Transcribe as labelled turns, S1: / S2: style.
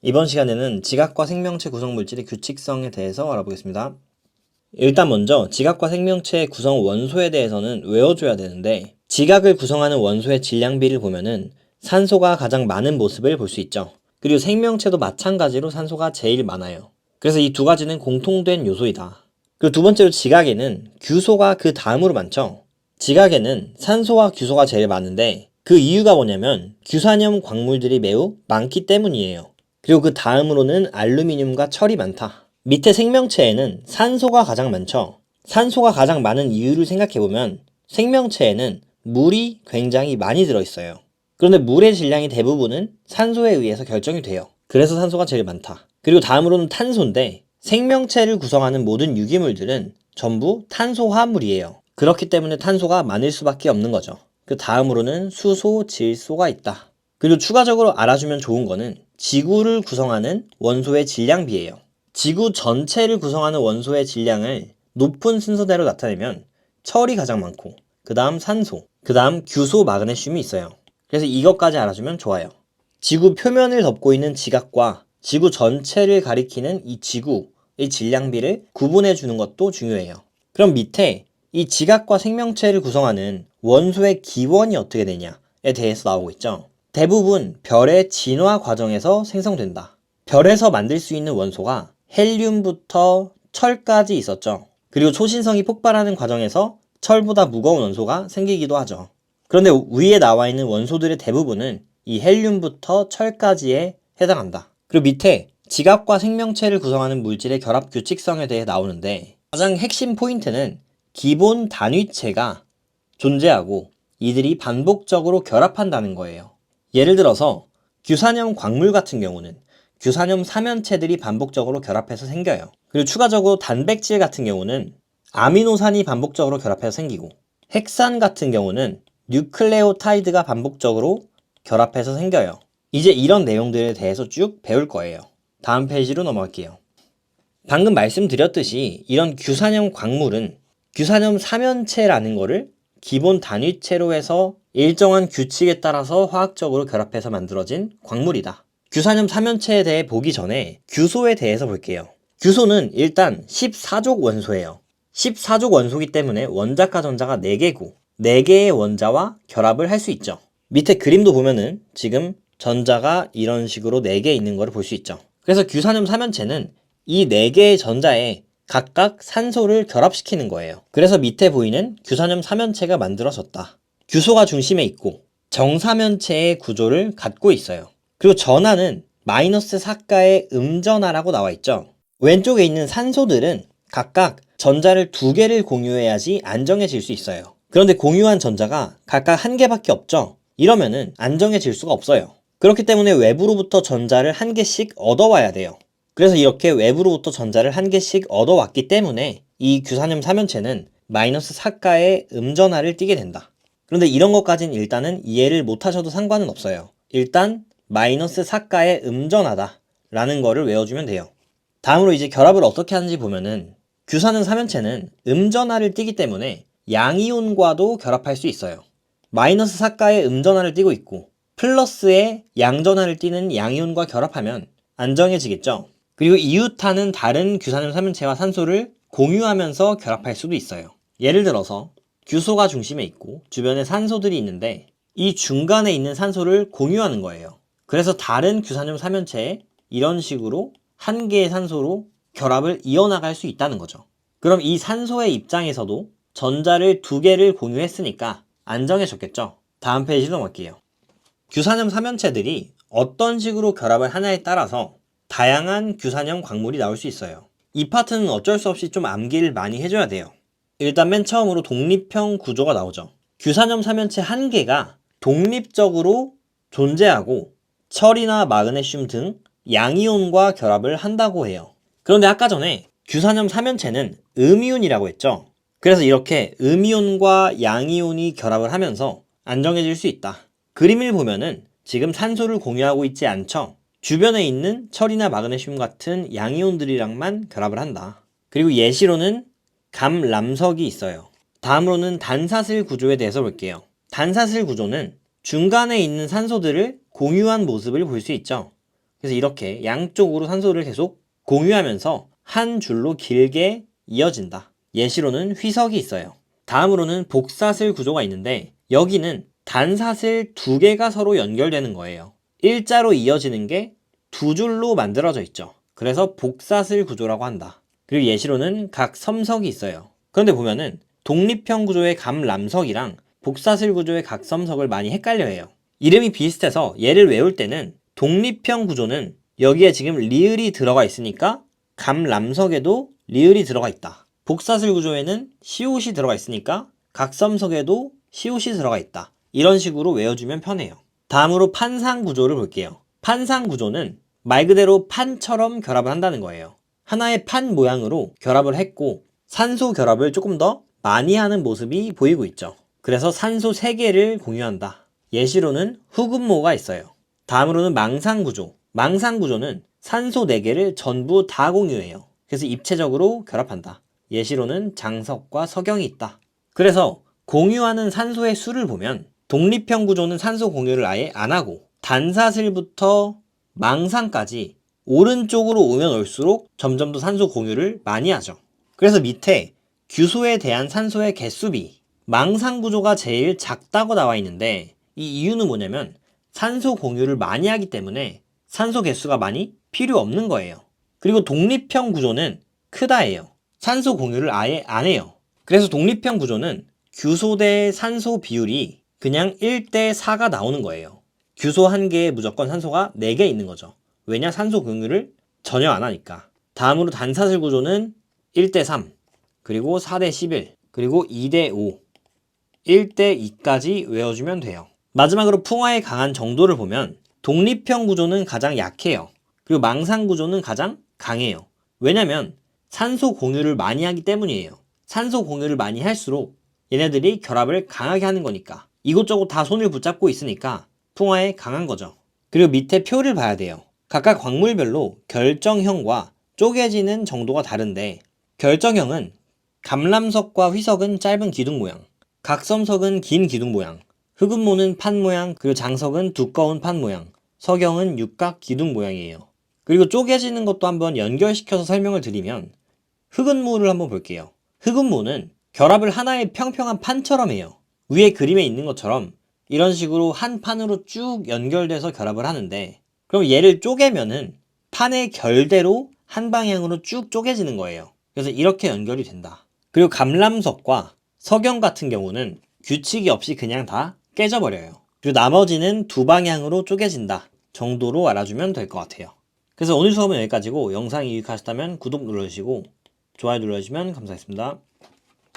S1: 이번 시간에는 지각과 생명체 구성 물질의 규칙성에 대해서 알아보겠습니다. 일단 먼저 지각과 생명체의 구성 원소에 대해서는 외워줘야 되는데, 지각을 구성하는 원소의 질량비를 보면은 산소가 가장 많은 모습을 볼 수 있죠. 그리고 생명체도 마찬가지로 산소가 제일 많아요. 그래서 이 두 가지는 공통된 요소이다. 그리고 두 번째로 지각에는 규소가 그 다음으로 많죠. 지각에는 산소와 규소가 제일 많은데, 그 이유가 뭐냐면 규산염 광물들이 매우 많기 때문이에요. 그리고 그 다음으로는 알루미늄과 철이 많다. 밑에 생명체에는 산소가 가장 많죠. 산소가 가장 많은 이유를 생각해보면 생명체에는 물이 굉장히 많이 들어있어요. 그런데 물의 질량이 대부분은 산소에 의해서 결정이 돼요. 그래서 산소가 제일 많다. 그리고 다음으로는 탄소인데, 생명체를 구성하는 모든 유기물들은 전부 탄소 화합물이에요. 그렇기 때문에 탄소가 많을 수밖에 없는 거죠. 그 다음으로는 수소, 질소가 있다. 그리고 추가적으로 알아주면 좋은 거는 지구를 구성하는 원소의 질량비예요. 지구 전체를 구성하는 원소의 질량을 높은 순서대로 나타내면 철이 가장 많고, 그 다음 산소, 그 다음 규소, 마그네슘이 있어요. 그래서 이것까지 알아주면 좋아요. 지구 표면을 덮고 있는 지각과 지구 전체를 가리키는 이 지구의 질량비를 구분해 주는 것도 중요해요. 그럼 밑에 이 지각과 생명체를 구성하는 원소의 기원이 어떻게 되냐에 대해서 나오고 있죠. 대부분 별의 진화 과정에서 생성된다. 별에서 만들 수 있는 원소가 헬륨부터 철까지 있었죠. 그리고 초신성이 폭발하는 과정에서 철보다 무거운 원소가 생기기도 하죠. 그런데 위에 나와 있는 원소들의 대부분은 이 헬륨부터 철까지에 해당한다. 그리고 밑에 지각과 생명체를 구성하는 물질의 결합 규칙성에 대해 나오는데, 가장 핵심 포인트는 기본 단위체가 존재하고 이들이 반복적으로 결합한다는 거예요. 예를 들어서 규산염 광물 같은 경우는 규산염 삼연체들이 반복적으로 결합해서 생겨요. 그리고 추가적으로 단백질 같은 경우는 아미노산이 반복적으로 결합해서 생기고, 핵산 같은 경우는 뉴클레오타이드가 반복적으로 결합해서 생겨요. 이제 이런 내용들에 대해서 쭉 배울 거예요. 다음 페이지로 넘어갈게요. 방금 말씀드렸듯이 이런 규산염 광물은 규산염 삼연체라는 거를 기본 단위체로 해서 일정한 규칙에 따라서 화학적으로 결합해서 만들어진 광물이다. 규산염 삼연체에 대해 보기 전에 규소에 대해서 볼게요. 규소는 일단 14족 원소예요. 14족 원소이기 때문에 원자과 전자가 4개고 4개의 원자와 결합을 할 수 있죠. 밑에 그림도 보면은 지금 전자가 이런 식으로 4개 있는 걸 볼 수 있죠. 그래서 규산염 삼연체는 이 4개의 전자에 각각 산소를 결합시키는 거예요. 그래서 밑에 보이는 규산염 삼연체가 만들어졌다. 규소가 중심에 있고 정삼연체의 구조를 갖고 있어요. 그리고 전하는 마이너스 4가의 음전하라고 나와 있죠. 왼쪽에 있는 산소들은 각각 전자를 2개를 공유해야지 안정해질 수 있어요. 그런데 공유한 전자가 각각 1개밖에 없죠. 이러면은 안정해질 수가 없어요. 그렇기 때문에 외부로부터 전자를 1개씩 얻어와야 돼요. 그래서 이렇게 외부로부터 전자를 1개씩 얻어왔기 때문에 이 규산염 삼연체는 마이너스 4가의 음전하를 띠게 된다. 그런데 이런 것까진 일단은 이해를 못하셔도 상관은 없어요. 일단 마이너스 4가의 음전하다 라는 거를 외워주면 돼요. 다음으로 이제 결합을 어떻게 하는지 보면은 규산염 삼연체는 음전하를 띠기 때문에 양이온과도 결합할 수 있어요. 마이너스 4가의 음전하를 띠고 있고 플러스의 양전하를 띠는 양이온과 결합하면 안정해지겠죠. 그리고 이웃하는 다른 규산염 삼연체와 산소를 공유하면서 결합할 수도 있어요. 예를 들어서 규소가 중심에 있고 주변에 산소들이 있는데 이 중간에 있는 산소를 공유하는 거예요. 그래서 다른 규산염 삼연체에 이런 식으로 1개의 산소로 결합을 이어나갈 수 있다는 거죠. 그럼 이 산소의 입장에서도 전자를 2개를 공유했으니까 안정해졌겠죠. 다음 페이지로 넘어갈게요. 규산염 삼연체들이 어떤 식으로 결합을 하냐에 따라서 다양한 규산염 광물이 나올 수 있어요. 이 파트는 어쩔 수 없이 좀 암기를 많이 해줘야 돼요. 일단 맨 처음으로 독립형 구조가 나오죠. 규산염 삼연체 1개가 독립적으로 존재하고 철이나 마그네슘 등 양이온과 결합을 한다고 해요. 그런데 아까 전에 규산염 삼연체는 음이온이라고 했죠. 그래서 이렇게 음이온과 양이온이 결합을 하면서 안정해질 수 있다. 그림을 보면은 지금 산소를 공유하고 있지 않죠. 주변에 있는 철이나 마그네슘 같은 양이온들이랑만 결합을 한다. 그리고 예시로는 감람석이 있어요. 다음으로는 단사슬 구조에 대해서 볼게요. 단사슬 구조는 중간에 있는 산소들을 공유한 모습을 볼 수 있죠. 그래서 이렇게 양쪽으로 산소를 계속 공유하면서 한 줄로 길게 이어진다. 예시로는 휘석이 있어요. 다음으로는 복사슬 구조가 있는데 여기는 단사슬 두 개가 서로 연결되는 거예요. 일자로 이어지는 게 두 줄로 만들어져 있죠. 그래서 복사슬 구조라고 한다. 그리고 예시로는 각섬석이 있어요. 그런데 보면은 독립형 구조의 감람석이랑 복사슬 구조의 각섬석을 많이 헷갈려 해요. 이름이 비슷해서 얘를 외울 때는 독립형 구조는 여기에 지금 리을이 들어가 있으니까 감람석에도 리을이 들어가 있다. 복사슬 구조에는 시옷이 들어가 있으니까 각섬석에도 시옷이 들어가 있다. 이런 식으로 외워주면 편해요. 다음으로 판상 구조를 볼게요. 판상 구조는 말 그대로 판처럼 결합을 한다는 거예요. 하나의 판 모양으로 결합을 했고 산소 결합을 조금 더 많이 하는 모습이 보이고 있죠. 그래서 산소 3개를 공유한다. 예시로는 후금모가 있어요. 다음으로는 망상구조. 망상구조는 산소 4개를 전부 다 공유해요. 그래서 입체적으로 결합한다. 예시로는 장석과 석영이 있다. 그래서 공유하는 산소의 수를 보면 독립형 구조는 산소 공유를 아예 안 하고 단사슬부터 망상까지 오른쪽으로 오면 올수록 점점 더 산소 공유를 많이 하죠. 그래서 밑에 규소에 대한 산소의 개수비, 망상 구조가 제일 작다고 나와 있는데 이 이유는 뭐냐면 산소 공유를 많이 하기 때문에 산소 개수가 많이 필요 없는 거예요. 그리고 독립형 구조는 크다예요. 산소 공유를 아예 안 해요. 그래서 독립형 구조는 규소 대 산소 비율이 그냥 1대 4가 나오는 거예요. 규소 한 개에 무조건 산소가 4개 있는 거죠. 왜냐? 산소 공유를 전혀 안 하니까. 다음으로 단사슬 구조는 1대 3, 그리고 4대 11, 그리고 2대 5, 1대 2까지 외워주면 돼요. 마지막으로 풍화의 강한 정도를 보면 독립형 구조는 가장 약해요. 그리고 망상 구조는 가장 강해요. 왜냐면 산소 공유를 많이 하기 때문이에요. 산소 공유를 많이 할수록 얘네들이 결합을 강하게 하는 거니까. 이곳저곳 다 손을 붙잡고 있으니까 풍화에 강한 거죠. 그리고 밑에 표를 봐야 돼요. 각각 광물별로 결정형과 쪼개지는 정도가 다른데 결정형은 감람석과 휘석은 짧은 기둥 모양, 각섬석은 긴 기둥 모양, 흑음모는 판 모양, 그리고 장석은 두꺼운 판 모양, 석영은 육각 기둥 모양이에요. 그리고 쪼개지는 것도 한번 연결시켜서 설명을 드리면 흑음모를 한번 볼게요. 흑음모는 결합을 하나의 평평한 판처럼 해요. 위에 그림에 있는 것처럼 이런 식으로 한 판으로 쭉 연결돼서 결합을 하는데 그럼 얘를 쪼개면은 판의 결대로 한 방향으로 쭉 쪼개지는 거예요. 그래서 이렇게 연결이 된다. 그리고 감람석과 석영 같은 경우는 규칙이 없이 그냥 다 깨져버려요. 그리고 나머지는 두 방향으로 쪼개진다 정도로 알아주면 될 것 같아요. 그래서 오늘 수업은 여기까지고 영상이 유익하셨다면 구독 눌러주시고 좋아요 눌러주시면 감사하겠습니다.